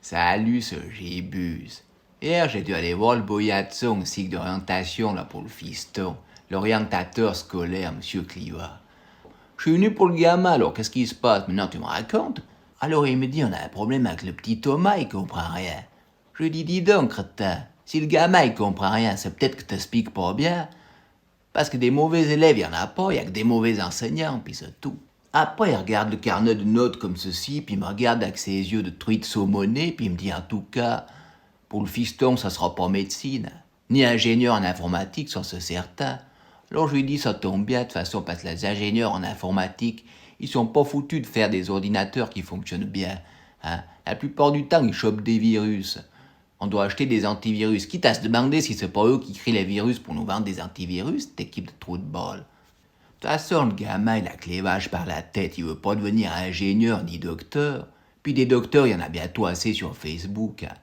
Salut, ce Gébus. Hier, j'ai dû aller voir le boyatson au cycle d'orientation là, pour le fiston. L'orientateur scolaire, Monsieur Cliva. Je suis venu pour le gamin, alors qu'est-ce qui se passe? Maintenant, tu me racontes? Alors, il me dit, on a un problème avec le petit Thomas, il comprend rien. Je lui dis donc, crétin, si le gamin, il comprend rien, c'est peut-être que t'expliques pas bien. Parce que des mauvais élèves, il y en a pas, il y a que des mauvais enseignants, puis c'est tout. Après, il regarde le carnet de notes comme ceci, puis il me regarde avec ses yeux de truite saumonné, puis il me dit, en tout cas, pour le fiston, ça sera pas médecine, ni ingénieur en informatique, ça c'est certain. Alors je lui dis, ça tombe bien de toute façon, parce que les ingénieurs en informatique, ils sont pas foutus de faire des ordinateurs qui fonctionnent bien. Hein. La plupart du temps, ils chopent des virus. On doit acheter des antivirus, quitte à se demander si c'est pas eux qui créent les virus pour nous vendre des antivirus, cette équipe de trous de balle. De toute façon, le gamin, il a que les vaches par la tête, il veut pas devenir ingénieur ni docteur. Puis des docteurs, il y en a bientôt assez sur Facebook. Hein.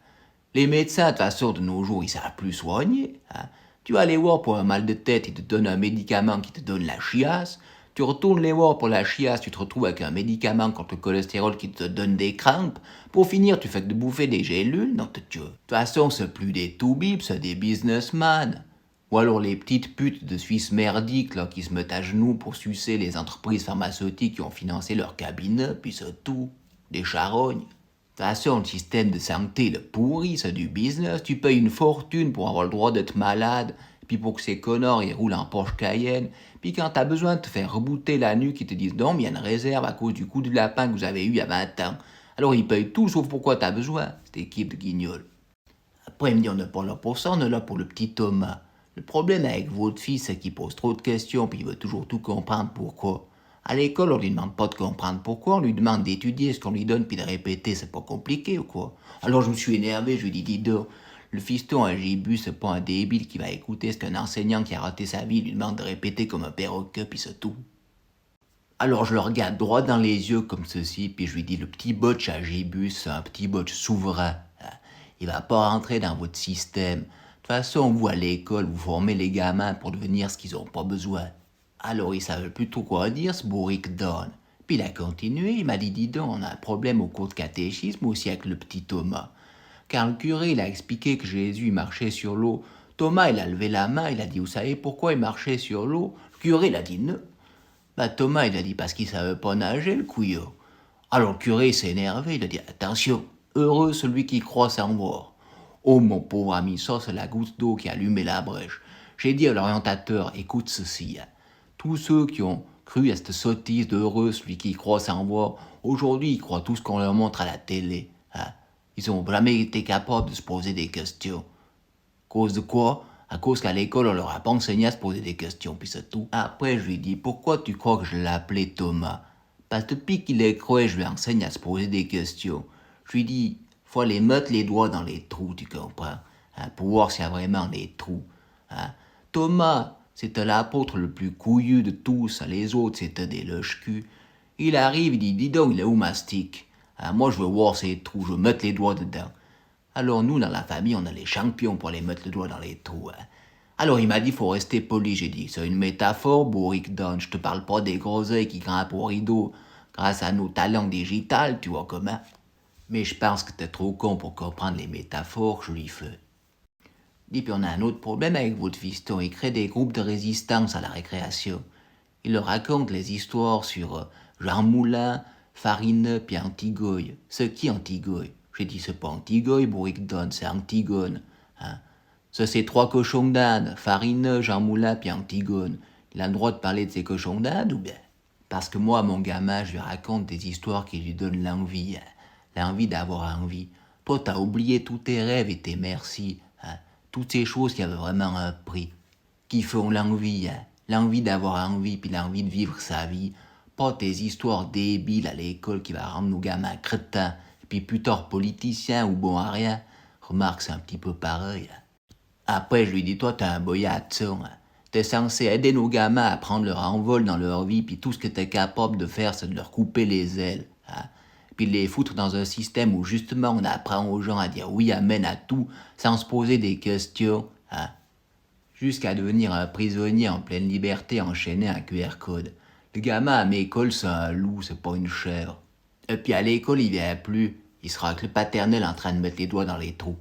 Les médecins, de toute façon, de nos jours, ils savent plus soigner. Hein. Tu vas les voir pour un mal de tête, ils te donnent un médicament qui te donne la chiasse. Tu retournes les voir pour la chiasse, tu te retrouves avec un médicament contre le cholestérol qui te donne des crampes. Pour finir, tu fais que de bouffer des gélules. Non, de toute façon, c'est plus des toubibs, c'est des businessmen. Ou alors les petites putes de Suisse merdiques là, qui se mettent à genoux pour sucer les entreprises pharmaceutiques qui ont financé leur cabinet, puis c'est tout. Des charognes. De toute façon, le système de santé, le pourri, c'est du business. Tu payes une fortune pour avoir le droit d'être malade, puis pour que ces connards ils roulent en Porsche Cayenne. Puis quand t'as besoin de te faire rebooter la nuque, ils te disent non, mais il y a une réserve à cause du coup du lapin que vous avez eu il y a 20 ans. Alors ils payent tout sauf pourquoi t'as besoin, cette équipe de guignols. Après, il me dit on n'est pas là pour ça, on est là pour le petit Thomas. Le problème avec votre fils, c'est qu'il pose trop de questions, puis il veut toujours tout comprendre pourquoi. À l'école, on lui demande pas de comprendre pourquoi, on lui demande d'étudier ce qu'on lui donne, puis de répéter, c'est pas compliqué ou quoi. Alors je me suis énervé, je lui dis, dis donc, le fiston à Gébus, c'est pas un débile qui va écouter ce qu'un enseignant qui a raté sa vie lui demande de répéter comme un perroquet, puis c'est tout. Alors je le regarde droit dans les yeux comme ceci, puis je lui dis, le petit botch à Gébus, c'est un petit botch souverain. Hein. Il va pas rentrer dans votre système. De toute façon, vous, à l'école, vous formez les gamins pour devenir ce qu'ils ont pas besoin. Alors, il savait plus trop quoi dire, ce bourrique d'âne. Puis il a continué, il m'a dit, dis donc, on a un problème au cours de catéchisme aussi avec le petit Thomas. Quand le curé, il a expliqué que Jésus il marchait sur l'eau, Thomas, il a levé la main, il a dit, vous savez pourquoi il marchait sur l'eau? Le curé, il a dit, non. Bah, Thomas, il a dit, parce qu'il savait pas nager, le couillot. Alors le curé s'est énervé, il a dit, attention, heureux celui qui croit sans voir. Oh mon pauvre ami, ça c'est la goutte d'eau qui a allumé la brèche. J'ai dit à l'orientateur, écoute ceci, hein. Tous ceux qui ont cru à cette sottise de heureux celui qui croit sans voir, aujourd'hui ils croient tout ce qu'on leur montre à la télé. Hein. Ils n'ont jamais été capables de se poser des questions. À cause de quoi? À cause qu'à l'école, on leur a pas enseigné à se poser des questions, puis c'est tout. Après, je lui dis, pourquoi tu crois que je l'ai appelé Thomas? Parce que depuis qu'il est creux, je lui enseigne à se poser des questions. Je lui dis, faut aller mettre les doigts dans les trous, tu comprends? Hein, pour voir s'il y a vraiment des trous. Hein. Thomas, c'était l'apôtre le plus couillu de tous, les autres c'était des lèche-culs. Il arrive, il dit, dis donc, il est où ma stick? Hein, moi je veux voir ces trous, je veux mettre les doigts dedans. Alors nous, dans la famille, on a les champions pour aller mettre le doigt dans les trous. Hein. Alors il m'a dit, faut rester poli. J'ai dit, c'est une métaphore, bourrique d'âne. Je te parle pas des groseilles qui grimpent au rideau grâce à nos talents digitales, tu vois comment. Mais je pense que t'es trop con pour comprendre les métaphores, je lui fais. Dit, puis on a un autre problème avec votre fiston. Il crée des groupes de résistance à la récréation. Il leur raconte les histoires sur Jean Moulin, Farineux, puis Antigoye. C'est qui Antigoye? J'ai dit, c'est pas Antigoye, bourrique d'âne, c'est Antigone. Hein. Ça, c'est trois cochons d'Inde, Farineux, Jean Moulin, puis Antigone. Il a le droit de parler de ces cochons d'Inde ou bien? Parce que moi, mon gamin, je lui raconte des histoires qui lui donnent l'envie. Hein. L'envie d'avoir envie. Toi, t'as oublié tous tes rêves et tes merci. Hein. Toutes ces choses qui avaient vraiment un prix. Qui font l'envie, hein. L'envie d'avoir envie, puis l'envie de vivre sa vie. Pas tes histoires débiles à l'école qui va rendre nos gamins crétins, et puis plus tard politiciens ou bons à rien. Remarque, c'est un petit peu pareil. Hein. Après, je lui dis, toi, t'es un boyatson. Hein. T'es censé aider nos gamins à prendre leur envol dans leur vie, puis tout ce que t'es capable de faire, c'est de leur couper les ailes. Hein. Puis de les foutre dans un système où justement on apprend aux gens à dire oui, amen à tout, sans se poser des questions. Hein. Jusqu'à devenir un prisonnier en pleine liberté enchaîné à un QR code. Le gamin à mes écoles, c'est un loup, c'est pas une chèvre. Et puis à l'école, il vient plus. Il sera avec le paternel en train de mettre les doigts dans les trous.